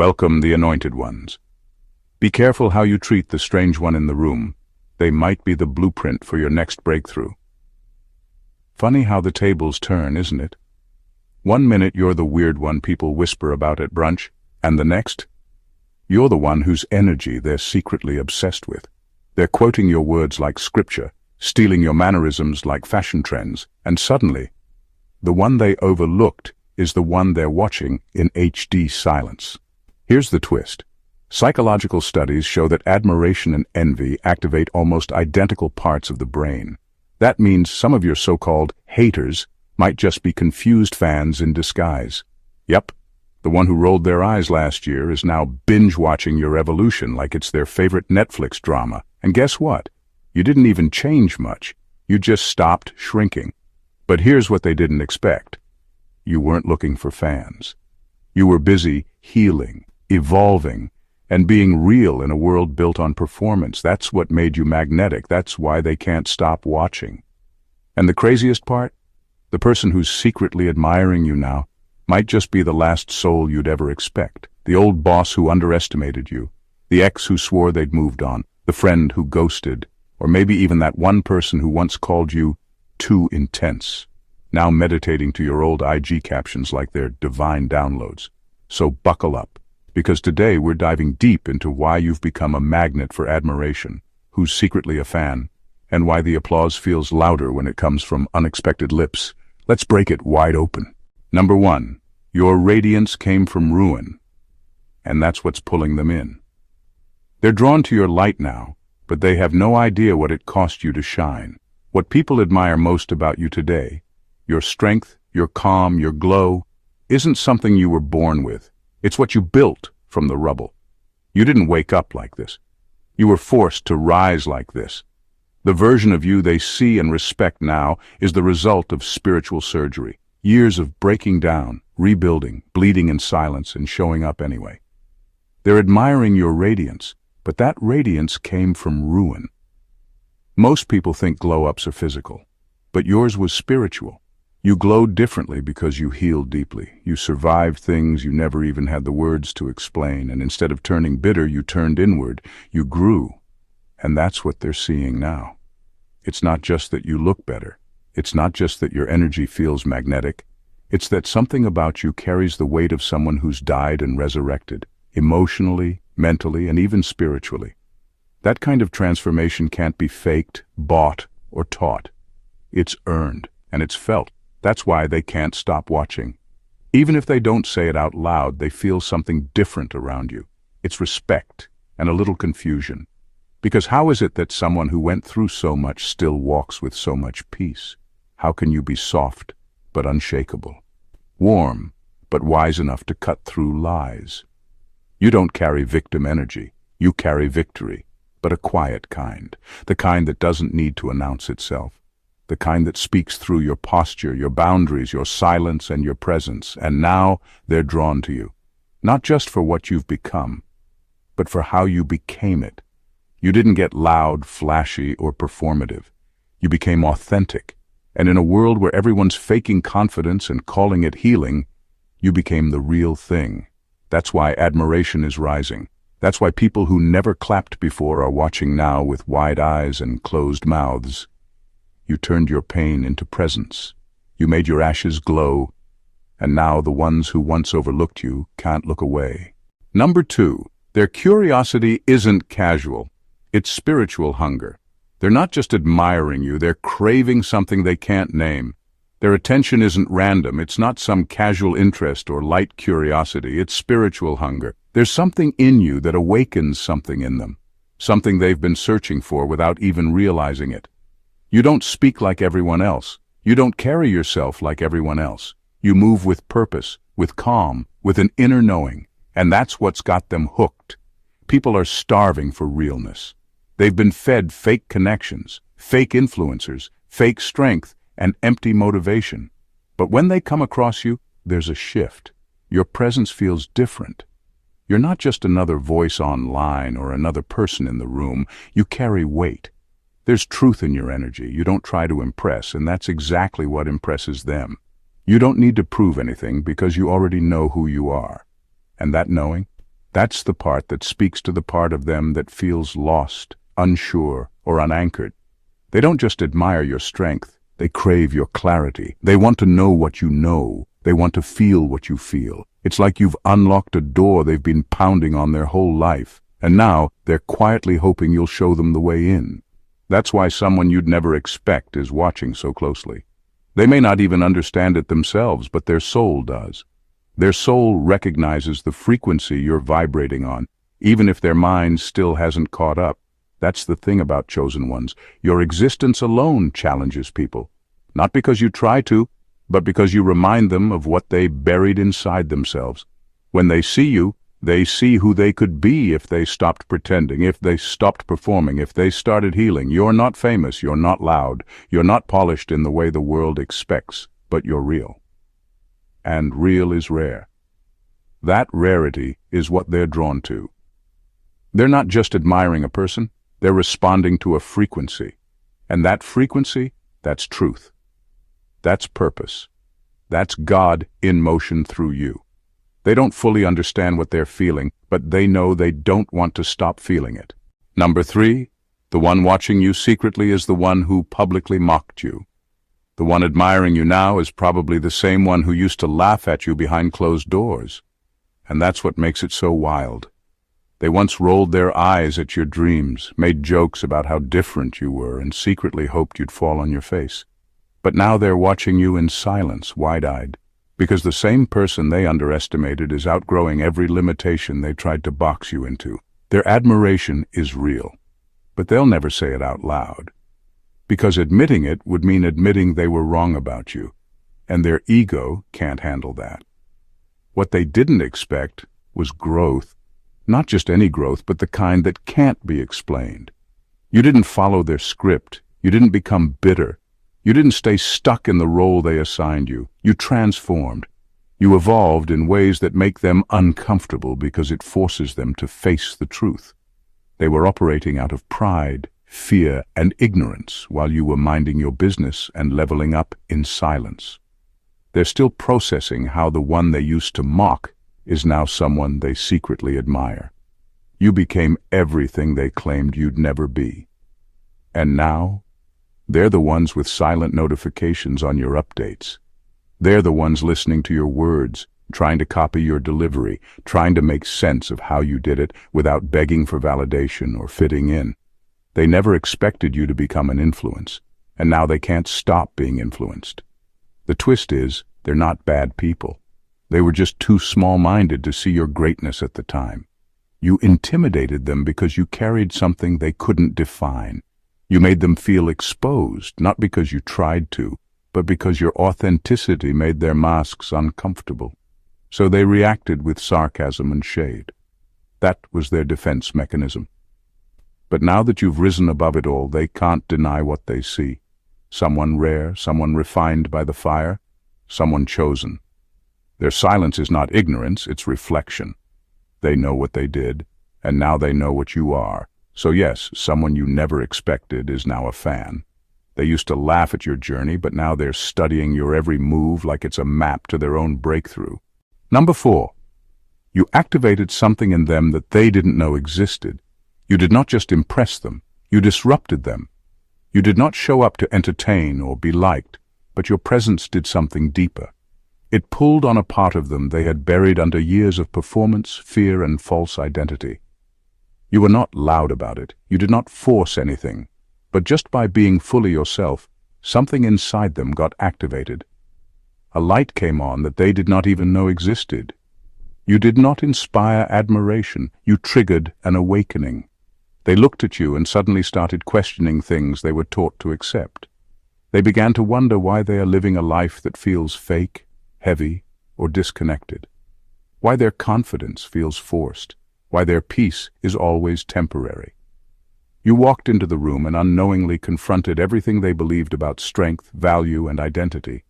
Welcome the anointed ones. Be careful how you treat the strange one in the room. They might be the blueprint for your next breakthrough. Funny how the tables turn, isn't it? One minute you're the weird one people whisper about at brunch, and the next, you're the one whose energy they're secretly obsessed with. They're quoting your words like scripture, stealing your mannerisms like fashion trends, and suddenly, the one they overlooked is the one they're watching in HD silence. Here's the twist. Psychological studies show that admiration and envy activate almost identical parts of the brain. That means some of your so-called haters might just be confused fans in disguise. Yep, the one who rolled their eyes last year is now binge-watching your evolution like it's their favorite Netflix drama. And guess what? You didn't even change much. You just stopped shrinking. But here's what they didn't expect. You weren't looking for fans. You were busy healing, evolving, and being real in a world built on performance. That's what made you magnetic. That's why they can't stop watching. And the craziest part? The person who's secretly admiring you now might just be the last soul you'd ever expect. The old boss who underestimated you, the ex who swore they'd moved on, the friend who ghosted, or maybe even that one person who once called you too intense, now meditating to your old IG captions like they're divine downloads. So buckle up, because today we're diving deep into why you've become a magnet for admiration, who's secretly a fan, and why the applause feels louder when it comes from unexpected lips. Let's break it wide open. Number 1, your radiance came from ruin, and that's what's pulling them in. They're drawn to your light now, but they have no idea what it cost you to shine. What people admire most about you today, your strength, your calm, your glow, isn't something you were born with. It's what you built from the rubble. You didn't wake up like this. You were forced to rise like this. The version of you they see and respect now is the result of spiritual surgery, years of breaking down, rebuilding, bleeding in silence, and showing up anyway. They're admiring your radiance, but that radiance came from ruin. Most people think glow-ups are physical, but yours was spiritual. You glowed differently because you healed deeply. You survived things you never even had the words to explain, and instead of turning bitter, you turned inward. You grew. And that's what they're seeing now. It's not just that you look better. It's not just that your energy feels magnetic. It's that something about you carries the weight of someone who's died and resurrected, emotionally, mentally, and even spiritually. That kind of transformation can't be faked, bought, or taught. It's earned, and it's felt. That's why they can't stop watching. Even if they don't say it out loud, they feel something different around you. It's respect and a little confusion. Because how is it that someone who went through so much still walks with so much peace? How can you be soft but unshakable? Warm but wise enough to cut through lies? You don't carry victim energy. You carry victory, but a quiet kind. The kind that doesn't need to announce itself. The kind that speaks through your posture, your boundaries, your silence, and your presence. And now they're drawn to you. Not just for what you've become, but for how you became it. You didn't get loud, flashy, or performative. You became authentic. And in a world where everyone's faking confidence and calling it healing, you became the real thing. That's why admiration is rising. That's why people who never clapped before are watching now with wide eyes and closed mouths. You turned your pain into presence. You made your ashes glow. And now the ones who once overlooked you can't look away. Number 2, their curiosity isn't casual. It's spiritual hunger. They're not just admiring you, they're craving something they can't name. Their attention isn't random, it's not some casual interest or light curiosity, it's spiritual hunger. There's something in you that awakens something in them, something they've been searching for without even realizing it. You don't speak like everyone else. You don't carry yourself like everyone else. You move with purpose, with calm, with an inner knowing, and that's what's got them hooked. People are starving for realness. They've been fed fake connections, fake influencers, fake strength, and empty motivation. But when they come across you, there's a shift. Your presence feels different. You're not just another voice online or another person in the room. You carry weight. There's truth in your energy. You don't try to impress, and that's exactly what impresses them. You don't need to prove anything because you already know who you are. And that knowing, That's the part that speaks to the part of them that feels lost, unsure, or unanchored. They don't just admire your strength, they crave your clarity. They want to know what you know. They want to feel what you feel. It's like you've unlocked a door they've been pounding on their whole life, and now they're quietly hoping you'll show them the way in. That's why someone you'd never expect is watching so closely. They may not even understand it themselves, but their soul does. Their soul recognizes the frequency you're vibrating on, even if their mind still hasn't caught up. That's the thing about chosen ones. Your existence alone challenges people. Not because you try to, but because you remind them of what they buried inside themselves. When they see you, they see who they could be if they stopped pretending, if they stopped performing, if they started healing. You're not famous, you're not loud, you're not polished in the way the world expects, but you're real. And real is rare. That rarity is what they're drawn to. They're not just admiring a person, they're responding to a frequency. And that frequency, that's truth. That's purpose. That's God in motion through you. They don't fully understand what they're feeling, but they know they don't want to stop feeling it. Number 3, the one watching you secretly is the one who publicly mocked you. The one admiring you now is probably the same one who used to laugh at you behind closed doors. And that's what makes it so wild. They once rolled their eyes at your dreams, made jokes about how different you were, and secretly hoped you'd fall on your face. But now they're watching you in silence, wide-eyed, because the same person they underestimated is outgrowing every limitation they tried to box you into. Their admiration is real, but they'll never say it out loud, because admitting it would mean admitting they were wrong about you, and their ego can't handle that. What they didn't expect was growth, not just any growth, but the kind that can't be explained. You didn't follow their script. You didn't become bitter. You didn't stay stuck in the role they assigned you. You transformed. You evolved in ways that make them uncomfortable because it forces them to face the truth. They were operating out of pride, fear, and ignorance while you were minding your business and leveling up in silence. They're still processing how the one they used to mock is now someone they secretly admire. You became everything they claimed you'd never be. And now, they're the ones with silent notifications on your updates. They're the ones listening to your words, trying to copy your delivery, trying to make sense of how you did it without begging for validation or fitting in. They never expected you to become an influence, and now they can't stop being influenced. The twist is, they're not bad people. They were just too small-minded to see your greatness at the time. You intimidated them because you carried something they couldn't define. You made them feel exposed, not because you tried to, but because your authenticity made their masks uncomfortable. So they reacted with sarcasm and shade. That was their defense mechanism. But now that you've risen above it all, they can't deny what they see. Someone rare, someone refined by the fire, someone chosen. Their silence is not ignorance, it's reflection. They know what they did, and now they know what you are. So yes, someone you never expected is now a fan. They used to laugh at your journey, but now they're studying your every move like it's a map to their own breakthrough. Number 4, you activated something in them that they didn't know existed. You did not just impress them, you disrupted them. You did not show up to entertain or be liked, but your presence did something deeper. It pulled on a part of them they had buried under years of performance, fear, and false identity. You were not loud about it. You did not force anything. But just by being fully yourself, something inside them got activated. A light came on that they did not even know existed. You did not inspire admiration. You triggered an awakening. They looked at you and suddenly started questioning things they were taught to accept. They began to wonder why they are living a life that feels fake, heavy, or disconnected. Why their confidence feels forced. Why their peace is always temporary. You walked into the room and unknowingly confronted everything they believed about strength, value, and identity,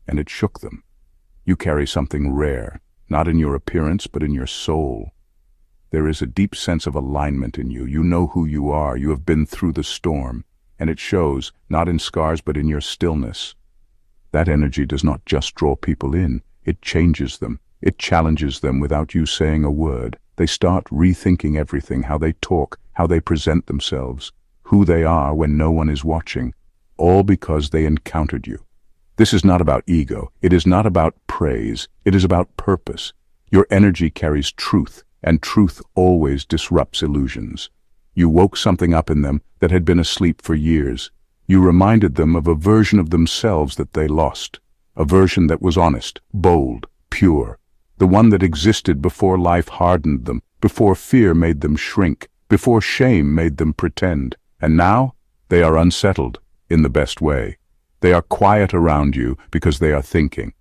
and it shook them. You carry something rare, not in your appearance but in your soul. There is a deep sense of alignment in you. You know who you are. You have been through the storm, and it shows, not in scars but in your stillness. That energy does not just draw people in, it changes them. It challenges them without you saying a word. They start rethinking everything, how they talk, how they present themselves, who they are when no one is watching, all because they encountered you. This is not about ego. It is not about praise. It is about purpose. Your energy carries truth, and truth always disrupts illusions. You woke something up in them that had been asleep for years. You reminded them of a version of themselves that they lost, a version that was honest, bold, pure, the one that existed before life hardened them, before fear made them shrink, before shame made them pretend. And now, they are unsettled, in the best way. They are quiet around you because they are thinking.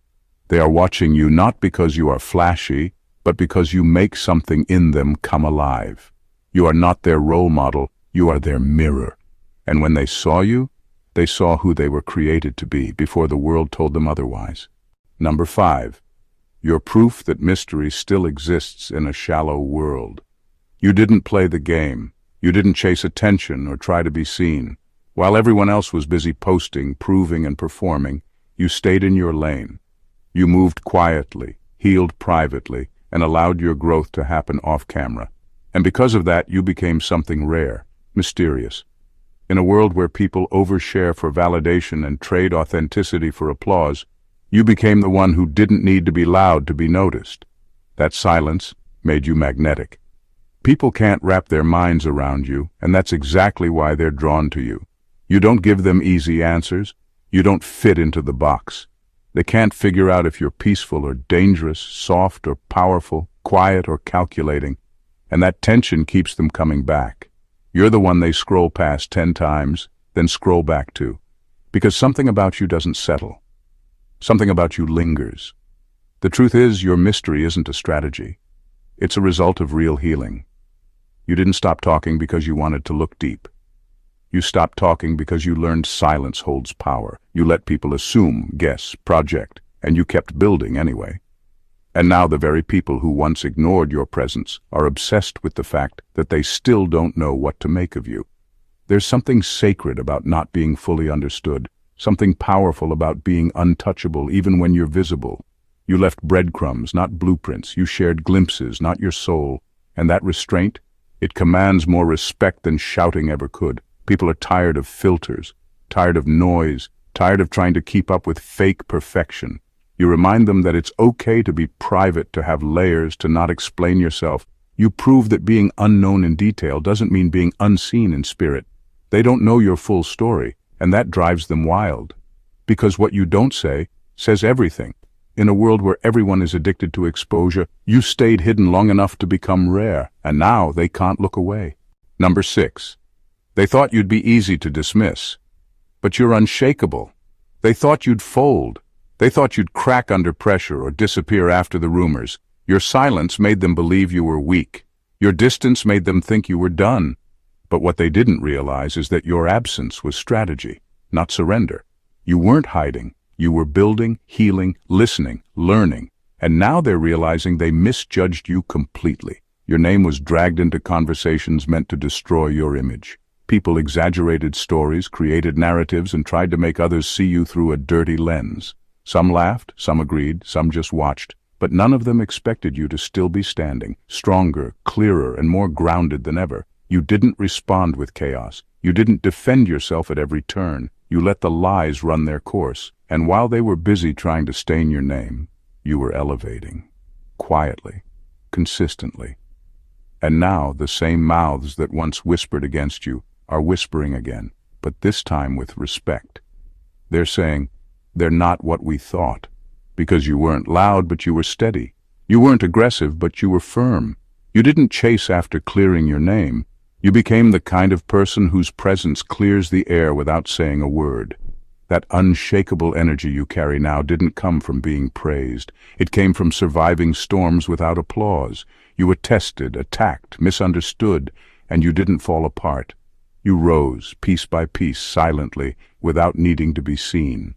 They are watching you not because you are flashy, but because you make something in them come alive. You are not their role model, you are their mirror. And when they saw you, they saw who they were created to be before the world told them otherwise. Number 5. You're proof that mystery still exists in a shallow world. You didn't play the game. You didn't chase attention or try to be seen. While everyone else was busy posting, proving, and performing, you stayed in your lane. You moved quietly, healed privately, and allowed your growth to happen off-camera. And because of that, you became something rare, mysterious. In a world where people overshare for validation and trade authenticity for applause, you became the one who didn't need to be loud to be noticed. That silence made you magnetic. People can't wrap their minds around you, and that's exactly why they're drawn to you. You don't give them easy answers. You don't fit into the box. They can't figure out if you're peaceful or dangerous, soft or powerful, quiet or calculating. And that tension keeps them coming back. You're the one they scroll past 10 times, then scroll back to. Because something about you doesn't settle. Something about you lingers. The truth is, your mystery isn't a strategy. It's a result of real healing. You didn't stop talking because you wanted to look deep. You stopped talking because you learned silence holds power. You let people assume, guess, project, and you kept building anyway. And now the very people who once ignored your presence are obsessed with the fact that they still don't know what to make of you. There's something sacred about not being fully understood, something powerful about being untouchable even when you're visible. You left breadcrumbs, not blueprints. You shared glimpses, not your soul. And that restraint, it commands more respect than shouting ever could. People are tired of filters, tired of noise, tired of trying to keep up with fake perfection. You remind them that it's okay to be private, to have layers, to not explain yourself. You prove that being unknown in detail doesn't mean being unseen in spirit. They don't know your full story, and that drives them wild. Because what you don't say says everything. In a world where everyone is addicted to exposure, you stayed hidden long enough to become rare, and now they can't look away. Number 6. They thought you'd be easy to dismiss. But you're unshakable. They thought you'd fold. They thought you'd crack under pressure or disappear after the rumors. Your silence made them believe you were weak. Your distance made them think you were done. But what they didn't realize is that your absence was strategy, not surrender. You weren't hiding. You were building, healing, listening, learning. And now they're realizing they misjudged you completely. Your name was dragged into conversations meant to destroy your image. People exaggerated stories, created narratives, and tried to make others see you through a dirty lens. Some laughed, some agreed, some just watched, but none of them expected you to still be standing, stronger, clearer, and more grounded than ever. You didn't respond with chaos. You didn't defend yourself at every turn. You let the lies run their course, and while they were busy trying to stain your name, you were elevating. Quietly, consistently. And now the same mouths that once whispered against you are whispering again, but this time with respect. They're saying, "They're not what we thought," because you weren't loud, but you were steady. You weren't aggressive, but you were firm. You didn't chase after clearing your name. You became the kind of person whose presence clears the air without saying a word. That unshakable energy you carry now didn't come from being praised. It came from surviving storms without applause. You were tested, attacked, misunderstood, and you didn't fall apart. You rose, piece by piece, silently, without needing to be seen.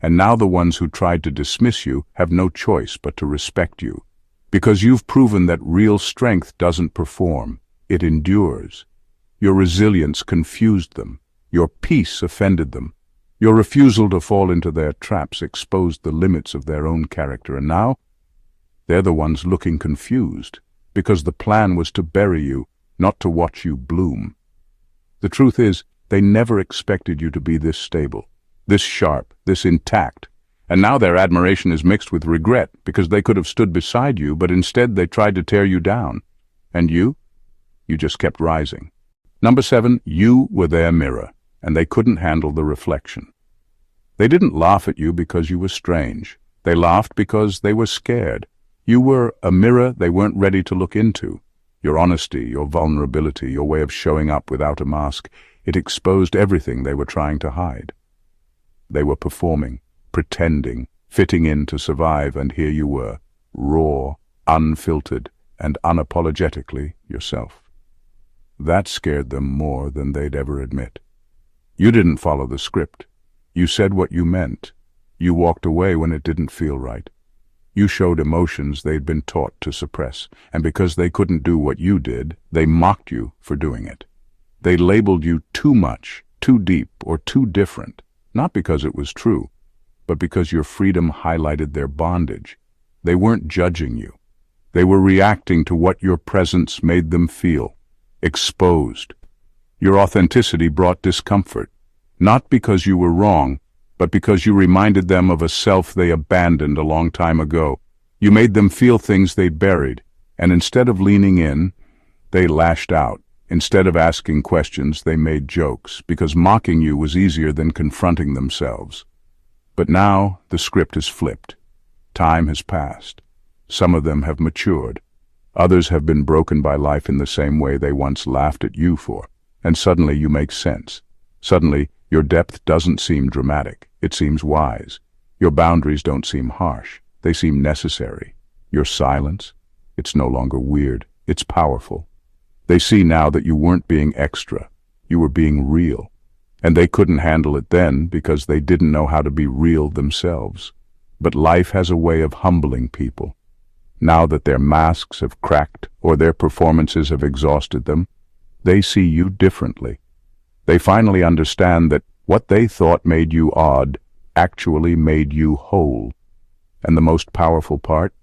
And now the ones who tried to dismiss you have no choice but to respect you. Because you've proven that real strength doesn't perform, it endures. Your resilience confused them. Your peace offended them. Your refusal to fall into their traps exposed the limits of their own character, and now they're the ones looking confused. because the plan was to bury you, not to watch you bloom. The truth is, they never expected you to be this stable, this sharp, this intact. And now their admiration is mixed with regret because they could have stood beside you, but instead they tried to tear you down. And you just kept rising. Number 7, you were their mirror, and they couldn't handle the reflection. They didn't laugh at you because you were strange. They laughed because they were scared. You were a mirror they weren't ready to look into. Your honesty, your vulnerability, your way of showing up without a mask, it exposed everything they were trying to hide. They were performing, pretending, fitting in to survive, and here you were, raw, unfiltered, and unapologetically yourself. That scared them more than they'd ever admit. You didn't follow the script. You said what you meant. You walked away when it didn't feel right. You showed emotions they'd been taught to suppress, and because they couldn't do what you did, they mocked you for doing it. They labeled you too much, too deep, or too different, not because it was true, but because your freedom highlighted their bondage. They weren't judging you. They were reacting to what your presence made them feel, exposed. Your authenticity brought discomfort, not because you were wrong, but because you reminded them of a self they abandoned a long time ago. You made them feel things they'd buried, and instead of leaning in, they lashed out. Instead of asking questions, they made jokes, because mocking you was easier than confronting themselves. But now the script is flipped. Time has passed. Some of them have matured. Others have been broken by life in the same way they once laughed at you for. And suddenly you make sense. Suddenly, your depth doesn't seem dramatic. It seems wise. Your boundaries don't seem harsh. They seem necessary. Your silence, it's no longer weird. It's powerful. They see now that you weren't being extra. You were being real. And they couldn't handle it then because they didn't know how to be real themselves. But life has a way of humbling people. Now that their masks have cracked or their performances have exhausted them, they see you differently. They finally understand that what they thought made you odd actually made you whole. And the most powerful part?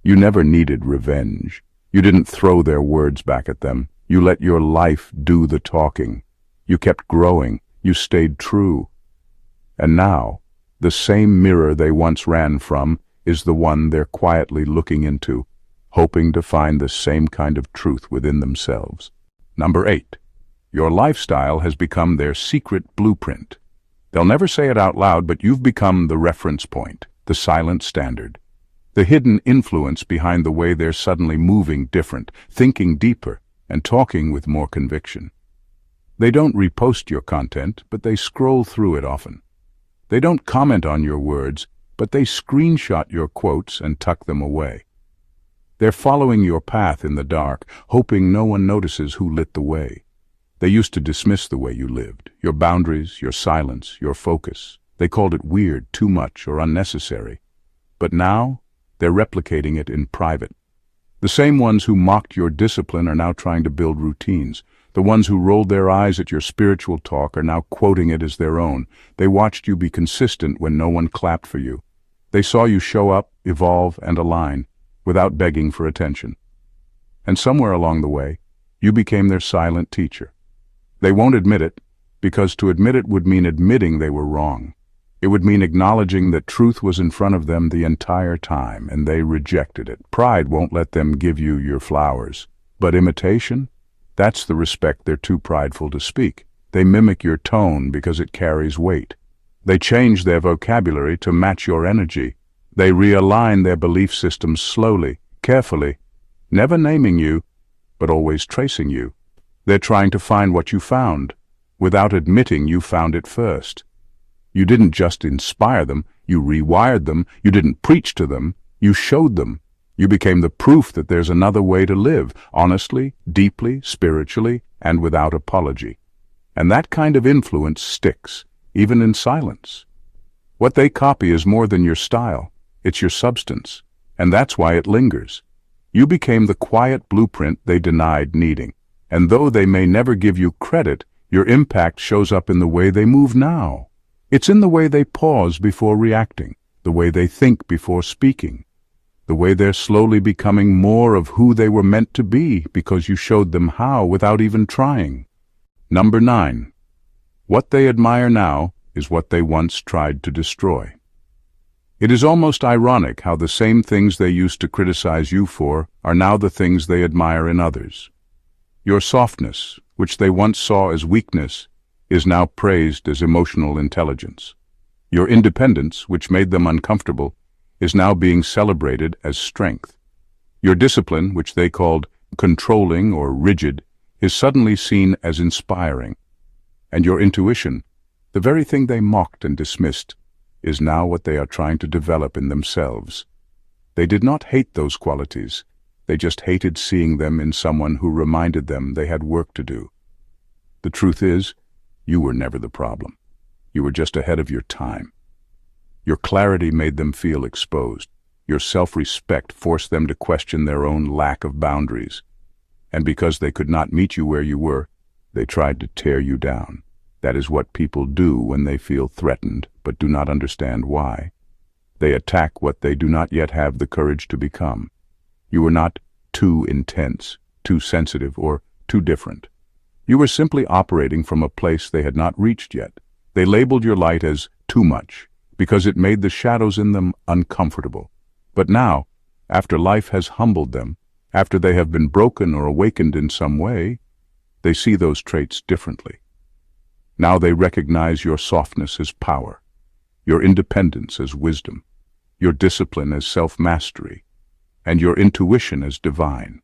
You never needed revenge. You didn't throw their words back at them. You let your life do the talking. You kept growing. You stayed true. And now, the same mirror they once ran from is the one they're quietly looking into, hoping to find the same kind of truth within themselves. Number 8. Your lifestyle has become their secret blueprint. They'll never say it out loud, but you've become the reference point, the silent standard, the hidden influence behind the way they're suddenly moving different, thinking deeper, and talking with more conviction. They don't repost your content, but they scroll through it often. They don't comment on your words, but they screenshot your quotes and tuck them away. They're following your path in the dark, hoping no one notices who lit the way. They used to dismiss the way you lived, your boundaries, your silence, your focus. They called it weird, too much, or unnecessary. But now, they're replicating it in private. The same ones who mocked your discipline are now trying to build routines. The ones who rolled their eyes at your spiritual talk are now quoting it as their own. They watched you be consistent when no one clapped for you. They saw you show up, evolve, and align, without begging for attention. And somewhere along the way, you became their silent teacher. They won't admit it, because to admit it would mean admitting they were wrong. It would mean acknowledging that truth was in front of them the entire time, and they rejected it. Pride won't let them give you your flowers. But imitation? That's the respect they're too prideful to speak. They mimic your tone because it carries weight. They change their vocabulary to match your energy. They realign their belief systems slowly, carefully, never naming you, but always tracing you. They're trying to find what you found, without admitting you found it first. You didn't just inspire them, you rewired them. You didn't preach to them, you showed them. You became the proof that there's another way to live, honestly, deeply, spiritually, and without apology. And that kind of influence sticks, even in silence. What they copy is more than your style, it's your substance, and that's why it lingers. You became the quiet blueprint they denied needing. And though they may never give you credit, your impact shows up in the way they move now. It's in the way they pause before reacting, the way they think before speaking, the way they're slowly becoming more of who they were meant to be because you showed them how without even trying. Number 9. What they admire now is what they once tried to destroy. It is almost ironic how the same things they used to criticize you for are now the things they admire in others. Your softness, which they once saw as weakness, is now praised as emotional intelligence. Your independence, which made them uncomfortable, is now being celebrated as strength. Your discipline, which they called controlling or rigid, is suddenly seen as inspiring. And your intuition, the very thing they mocked and dismissed, is now what they are trying to develop in themselves. They did not hate those qualities. They just hated seeing them in someone who reminded them they had work to do. The truth is, you were never the problem. You were just ahead of your time. Your clarity made them feel exposed. Your self-respect forced them to question their own lack of boundaries. And because they could not meet you where you were, they tried to tear you down. That is what people do when they feel threatened, but do not understand why. They attack what they do not yet have the courage to become. You were not too intense, too sensitive, or too different. You were simply operating from a place they had not reached yet. They labeled your light as too much, because it made the shadows in them uncomfortable. But now, after life has humbled them, after they have been broken or awakened in some way, they see those traits differently. Now they recognize your softness as power, your independence as wisdom, your discipline as self-mastery, and your intuition as divine.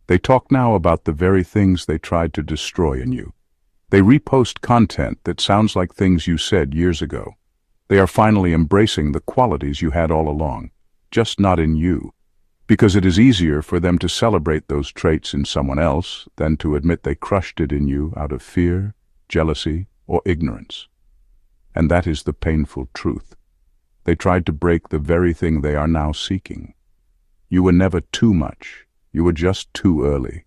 They talk now about the very things they tried to destroy in you. They repost content that sounds like things you said years ago. They are finally embracing the qualities you had all along, just not in you, because it is easier for them to celebrate those traits in someone else than to admit they crushed it in you out of fear, jealousy, or ignorance. And that is the painful truth. They tried to break the very thing they are now seeking. You were never too much. You were just too early.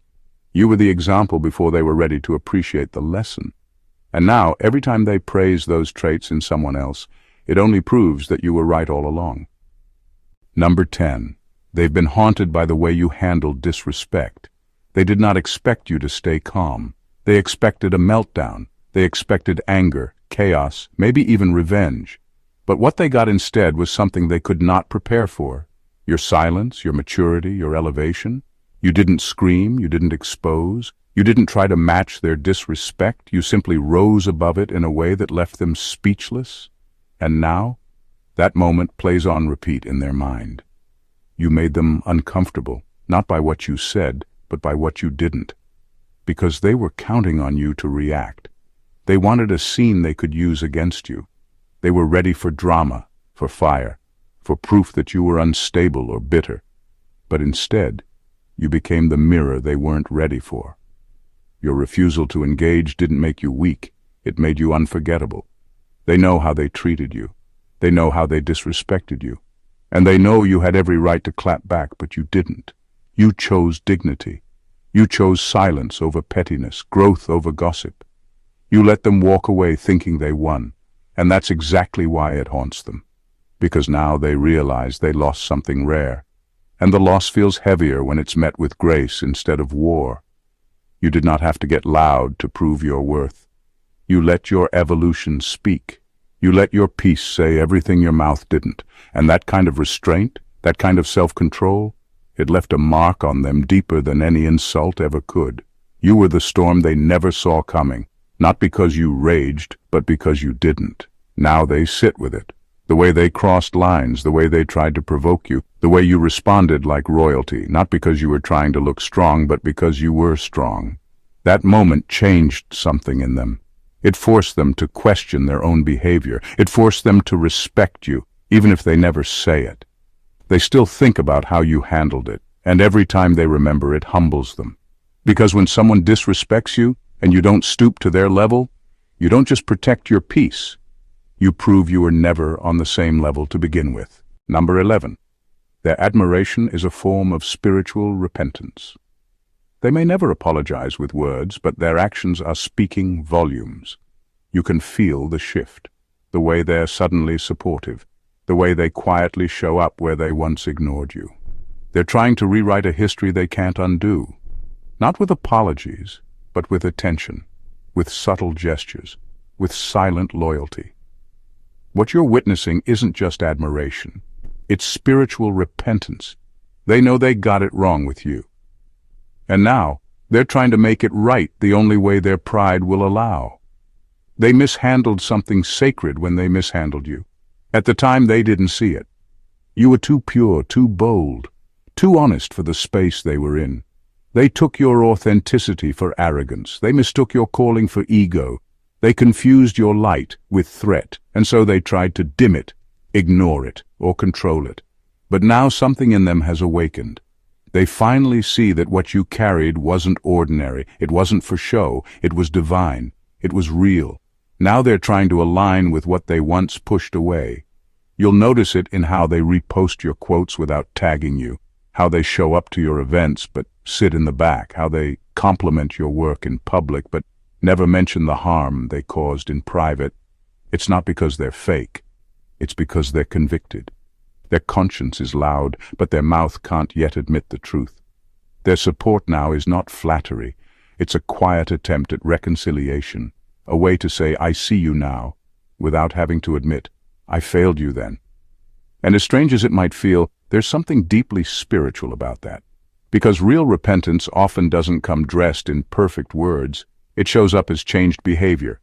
You were the example before they were ready to appreciate the lesson. And now, every time they praise those traits in someone else, it only proves that you were right all along. Number 10. They've been haunted by the way you handled disrespect. They did not expect you to stay calm. They expected a meltdown. They expected anger, chaos, maybe even revenge. But what they got instead was something they could not prepare for. Your silence, your maturity, your elevation. You didn't scream, you didn't expose, you didn't try to match their disrespect, you simply rose above it in a way that left them speechless. And now, that moment plays on repeat in their mind. You made them uncomfortable, not by what you said, but by what you didn't. Because they were counting on you to react. They wanted a scene they could use against you. They were ready for drama, for fire, for proof that you were unstable or bitter. But instead, you became the mirror they weren't ready for. Your refusal to engage didn't make you weak, it made you unforgettable. They know how they treated you. They know how they disrespected you. And they know you had every right to clap back, but you didn't. You chose dignity. You chose silence over pettiness, growth over gossip. You let them walk away thinking they won, and that's exactly why it haunts them. Because now they realize they lost something rare. And the loss feels heavier when it's met with grace instead of war. You did not have to get loud to prove your worth. You let your evolution speak. You let your peace say everything your mouth didn't. And that kind of restraint, that kind of self-control, it left a mark on them deeper than any insult ever could. You were the storm they never saw coming, not because you raged, but because you didn't. Now they sit with it. The way they crossed lines, the way they tried to provoke you, the way you responded like royalty, not because you were trying to look strong, but because you were strong. That moment changed something in them. It forced them to question their own behavior. It forced them to respect you, even if they never say it. They still think about how you handled it, and every time they remember it humbles them. Because when someone disrespects you, and you don't stoop to their level, you don't just protect your peace. You prove you were never on the same level to begin with. Number 11. Their admiration is a form of spiritual repentance. They may never apologize with words, but their actions are speaking volumes. You can feel the shift, the way they're suddenly supportive, the way they quietly show up where they once ignored you. They're trying to rewrite a history they can't undo. Not with apologies, but with attention, with subtle gestures, with silent loyalty. What you're witnessing isn't just admiration. It's spiritual repentance. They know they got it wrong with you. And now, they're trying to make it right the only way their pride will allow. They mishandled something sacred when they mishandled you. At the time, they didn't see it. You were too pure, too bold, too honest for the space they were in. They took your authenticity for arrogance. They mistook your calling for ego. They confused your light with threat, and so they tried to dim it, ignore it, or control it. But now something in them has awakened. They finally see that what you carried wasn't ordinary. It wasn't for show. It was divine. It was real. Now they're trying to align with what they once pushed away. You'll notice it in how they repost your quotes without tagging you, how they show up to your events but sit in the back, how they compliment your work in public but never mention the harm they caused in private. It's not because they're fake. It's because they're convicted. Their conscience is loud, but their mouth can't yet admit the truth. Their support now is not flattery. It's a quiet attempt at reconciliation, a way to say, I see you now, without having to admit, I failed you then. And as strange as it might feel, there's something deeply spiritual about that. Because real repentance often doesn't come dressed in perfect words. It shows up as changed behavior.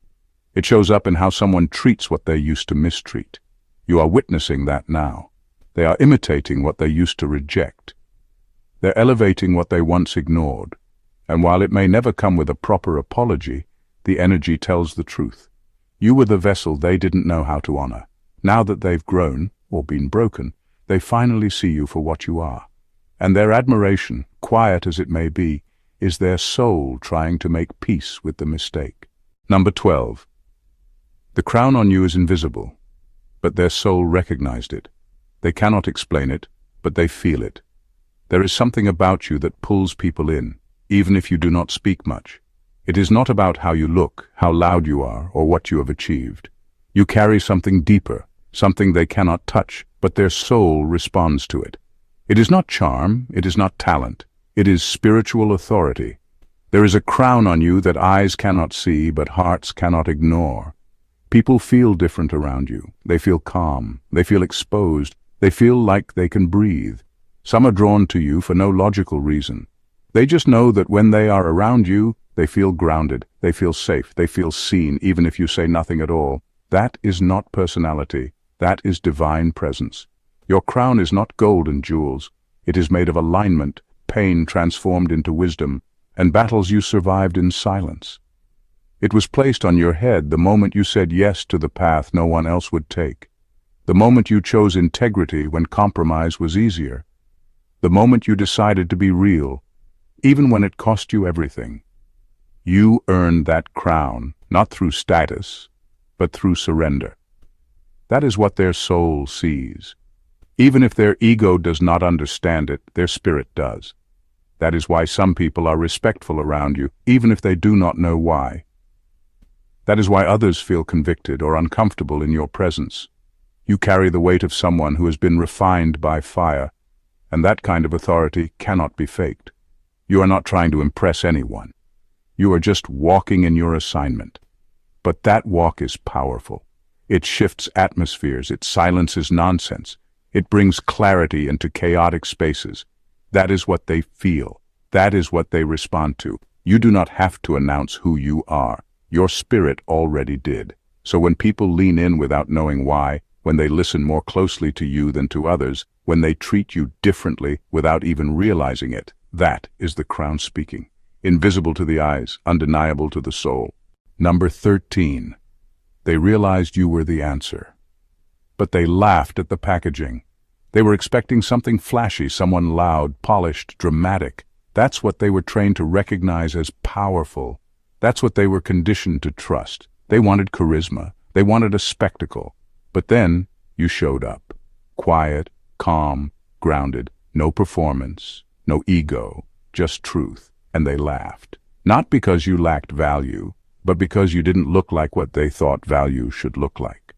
It shows up in how someone treats what they used to mistreat. You are witnessing that now. They are imitating what they used to reject. They're elevating what they once ignored. And while it may never come with a proper apology, the energy tells the truth. You were the vessel they didn't know how to honor. Now that they've grown, or been broken, they finally see you for what you are. And their admiration, quiet as it may be, is their soul trying to make peace with the mistake. Number 12. The crown on you is invisible, but their soul recognized it. They cannot explain it, but they feel it. There is something about you that pulls people in, even if you do not speak much. It is not about how you look, how loud you are, or what you have achieved. You carry something deeper, something they cannot touch, but their soul responds to it. It is not charm, it is not talent, it is spiritual authority. There is a crown on you that eyes cannot see, but hearts cannot ignore. People feel different around you. They feel calm, they feel exposed, they feel like they can breathe. Some are drawn to you for no logical reason. They just know that when they are around you, they feel grounded, they feel safe, they feel seen, even if you say nothing at all. That is not personality. That is divine presence. Your crown is not gold and jewels. It is made of alignment, pain transformed into wisdom, and battles you survived in silence. It was placed on your head the moment you said yes to the path no one else would take. The moment you chose integrity when compromise was easier. The moment you decided to be real, even when it cost you everything. You earned that crown, not through status, but through surrender. That is what their soul sees. Even if their ego does not understand it, their spirit does. That is why some people are respectful around you, even if they do not know why. That is why others feel convicted or uncomfortable in your presence. You carry the weight of someone who has been refined by fire, and that kind of authority cannot be faked. You are not trying to impress anyone. You are just walking in your assignment. But that walk is powerful. It shifts atmospheres, it silences nonsense. It brings clarity into chaotic spaces. That is what they feel. That is what they respond to. You do not have to announce who you are. Your spirit already did. So when people lean in without knowing why, when they listen more closely to you than to others, when they treat you differently without even realizing it, that is the crown speaking. Invisible to the eyes, undeniable to the soul. Number 13. They realized you were the answer. But they laughed at the packaging. They were expecting something flashy, someone loud, polished, dramatic. That's what they were trained to recognize as powerful. That's what they were conditioned to trust. They wanted charisma. They wanted a spectacle. But then you showed up. Quiet, calm, grounded. No performance, no ego, just truth. And they laughed. Not because you lacked value, but because you didn't look like what they thought value should look like.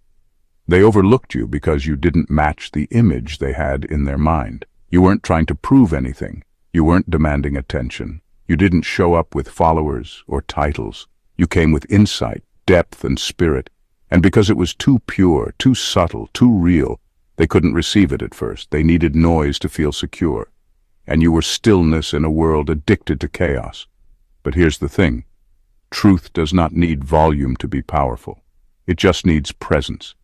They overlooked you because you didn't match the image they had in their mind. You weren't trying to prove anything. You weren't demanding attention. You didn't show up with followers or titles. You came with insight, depth, and spirit. And because it was too pure, too subtle, too real, they couldn't receive it at first. They needed noise to feel secure. And you were stillness in a world addicted to chaos. But here's the thing. Truth does not need volume to be powerful. It just needs presence.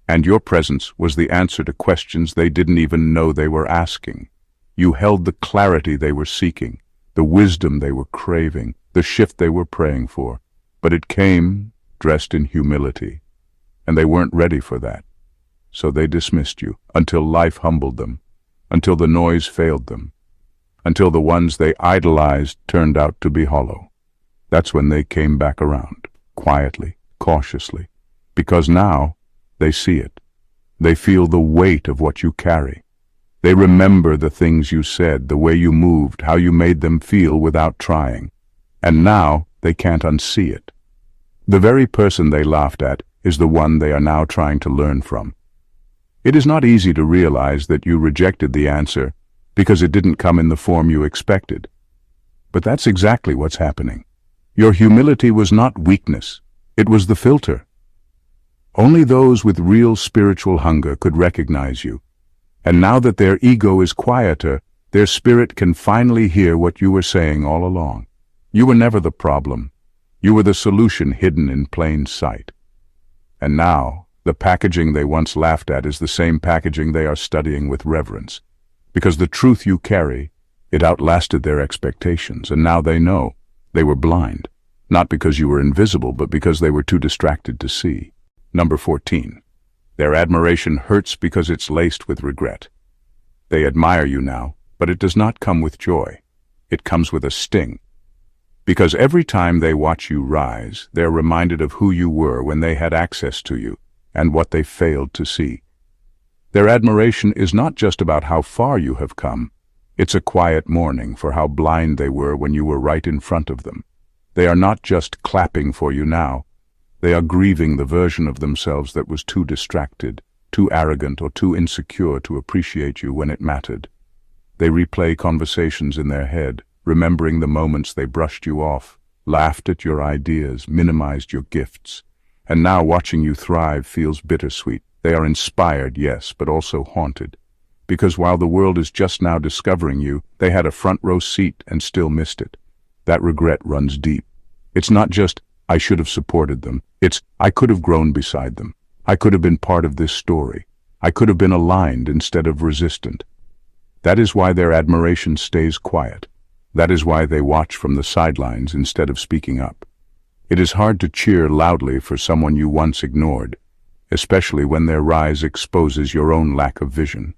And your presence was the answer to questions they didn't even know they were asking. You held the clarity they were seeking, the wisdom they were craving, the shift they were praying for. But it came dressed in humility. And they weren't ready for that. So they dismissed you, until life humbled them, until the noise failed them, until the ones they idolized turned out to be hollow. That's when they came back around, quietly, cautiously, because now they see it. They feel the weight of what you carry. They remember the things you said, the way you moved, how you made them feel without trying. And now they can't unsee it. The very person they laughed at is the one they are now trying to learn from. It is not easy to realize that you rejected the answer because it didn't come in the form you expected. But that's exactly what's happening. Your humility was not weakness. It was the filter. Only those with real spiritual hunger could recognize you. And now that their ego is quieter, their spirit can finally hear what you were saying all along. You were never the problem. You were the solution hidden in plain sight. And now, the packaging they once laughed at is the same packaging they are studying with reverence. Because the truth you carry, it outlasted their expectations, and now they know they were blind. Not because you were invisible, but because they were too distracted to see. Number 14. Their admiration hurts because it's laced with regret. They admire you now, but it does not come with joy. It comes with a sting. Because every time they watch you rise, they're reminded of who you were when they had access to you, and what they failed to see. Their admiration is not just about how far you have come. It's a quiet mourning for how blind they were when you were right in front of them. They are not just clapping for you now. They are grieving the version of themselves that was too distracted, too arrogant, or too insecure to appreciate you when it mattered. They replay conversations in their head, remembering the moments they brushed you off, laughed at your ideas, minimized your gifts. And now watching you thrive feels bittersweet. They are inspired, yes, but also haunted. Because while the world is just now discovering you, they had a front row seat and still missed it. That regret runs deep. It's not just, I should have supported them. It's, I could have grown beside them. I could have been part of this story. I could have been aligned instead of resistant. That is why their admiration stays quiet. That is why they watch from the sidelines instead of speaking up. It is hard to cheer loudly for someone you once ignored, especially when their rise exposes your own lack of vision.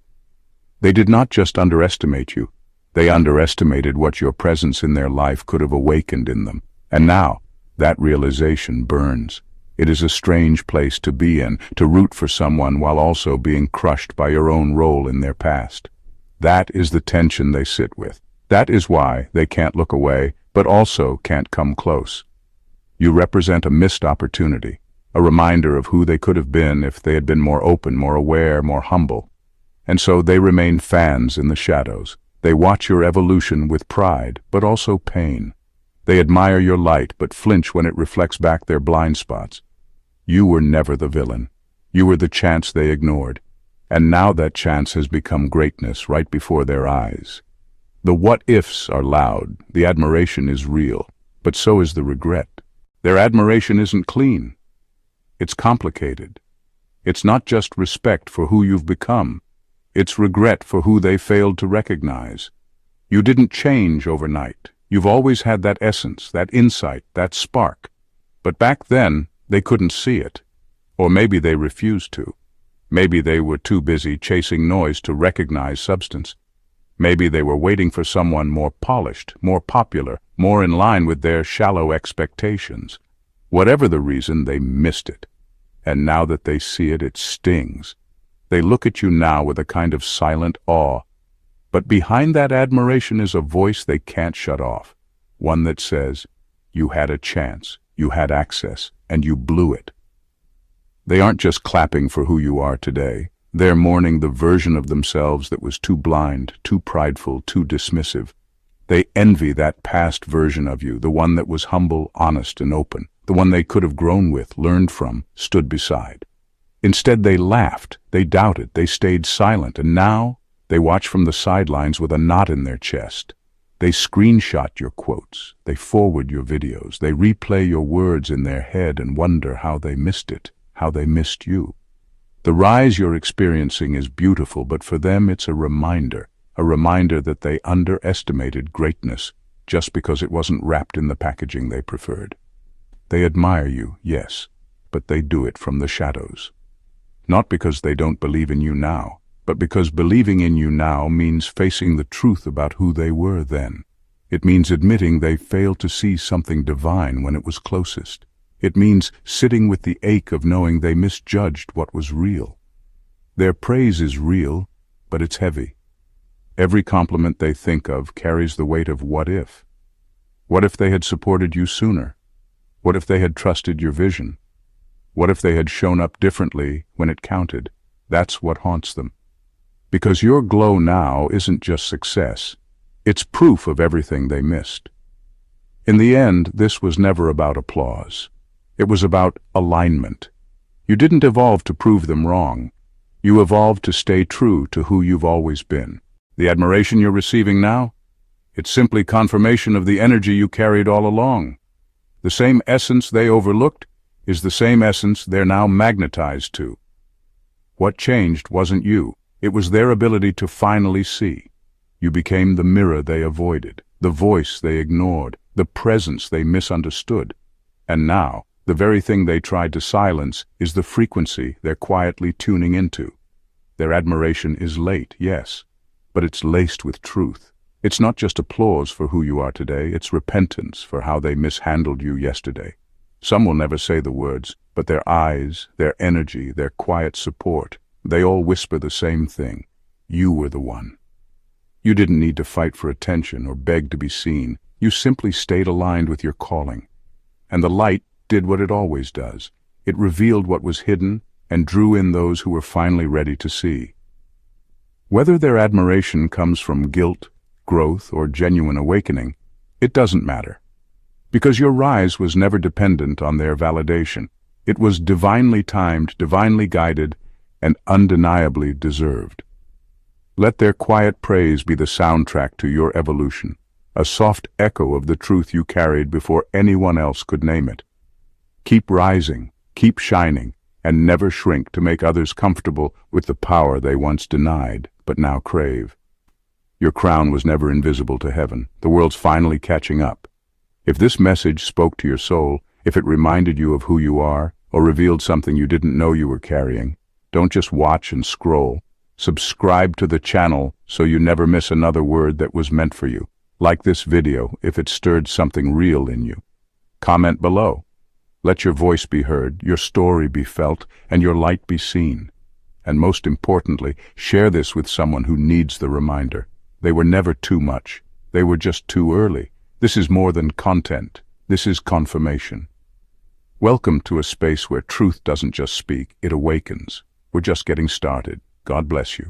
They did not just underestimate you. They underestimated what your presence in their life could have awakened in them. And now, that realization burns. It is a strange place to be in, to root for someone while also being crushed by your own role in their past. That is the tension they sit with. That is why they can't look away, but also can't come close. You represent a missed opportunity, a reminder of who they could have been if they had been more open, more aware, more humble. And so they remain fans in the shadows. They watch your evolution with pride, but also pain. They admire your light, but flinch when it reflects back their blind spots. You were never the villain. You were the chance they ignored. And now that chance has become greatness right before their eyes. The what-ifs are loud, the admiration is real, but so is the regret. Their admiration isn't clean. It's complicated. It's not just respect for who you've become. It's regret for who they failed to recognize. You didn't change overnight. You've always had that essence, that insight, that spark. But back then, they couldn't see it. Or maybe they refused to. Maybe they were too busy chasing noise to recognize substance. Maybe they were waiting for someone more polished, more popular, more in line with their shallow expectations. Whatever the reason, they missed it. And now that they see it, it stings. They look at you now with a kind of silent awe. But behind that admiration is a voice they can't shut off. One that says, you had a chance, you had access, and you blew it. They aren't just clapping for who you are today. They're mourning the version of themselves that was too blind, too prideful, too dismissive. They envy that past version of you, the one that was humble, honest, and open, the one they could have grown with, learned from, stood beside. Instead, they laughed, they doubted, they stayed silent, and now they watch from the sidelines with a knot in their chest. They screenshot your quotes, they forward your videos, they replay your words in their head and wonder how they missed it, how they missed you. The rise you're experiencing is beautiful, but for them it's a reminder that they underestimated greatness just because it wasn't wrapped in the packaging they preferred. They admire you, yes, but they do it from the shadows. Not because they don't believe in you now, but because believing in you now means facing the truth about who they were then. It means admitting they failed to see something divine when it was closest. It means sitting with the ache of knowing they misjudged what was real. Their praise is real, but it's heavy. Every compliment they think of carries the weight of what if. What if they had supported you sooner? What if they had trusted your vision? What if they had shown up differently when it counted? That's what haunts them. Because your glow now isn't just success. It's proof of everything they missed. In the end, this was never about applause. It was about alignment. You didn't evolve to prove them wrong. You evolved to stay true to who you've always been. The admiration you're receiving now? It's simply confirmation of the energy you carried all along. The same essence they overlooked is the same essence they're now magnetized to. What changed wasn't you. It was their ability to finally see. You became the mirror they avoided, the voice they ignored, the presence they misunderstood. And now, the very thing they tried to silence is the frequency they're quietly tuning into. Their admiration is late, yes, but it's laced with truth. It's not just applause for who you are today, it's repentance for how they mishandled you yesterday. Some will never say the words, but their eyes, their energy, their quiet support, they all whisper the same thing. You were the one. You didn't need to fight for attention or beg to be seen. You simply stayed aligned with your calling. And the light did what it always does. It revealed what was hidden and drew in those who were finally ready to see. Whether their admiration comes from guilt, growth, or genuine awakening, it doesn't matter. Because your rise was never dependent on their validation. It was divinely timed, divinely guided, and undeniably deserved. Let their quiet praise be the soundtrack to your evolution, a soft echo of the truth you carried before anyone else could name it. Keep rising, keep shining, and never shrink to make others comfortable with the power they once denied but now crave. Your crown was never invisible to heaven. The world's finally catching up. If this message spoke to your soul, if it reminded you of who you are, or revealed something you didn't know you were carrying, don't just watch and scroll. Subscribe to the channel so you never miss another word that was meant for you. Like this video if it stirred something real in you. Comment below. Let your voice be heard, your story be felt, and your light be seen. And most importantly, share this with someone who needs the reminder. They were never too much. They were just too early. This is more than content. This is confirmation. Welcome to a space where truth doesn't just speak, it awakens. We're just getting started. God bless you.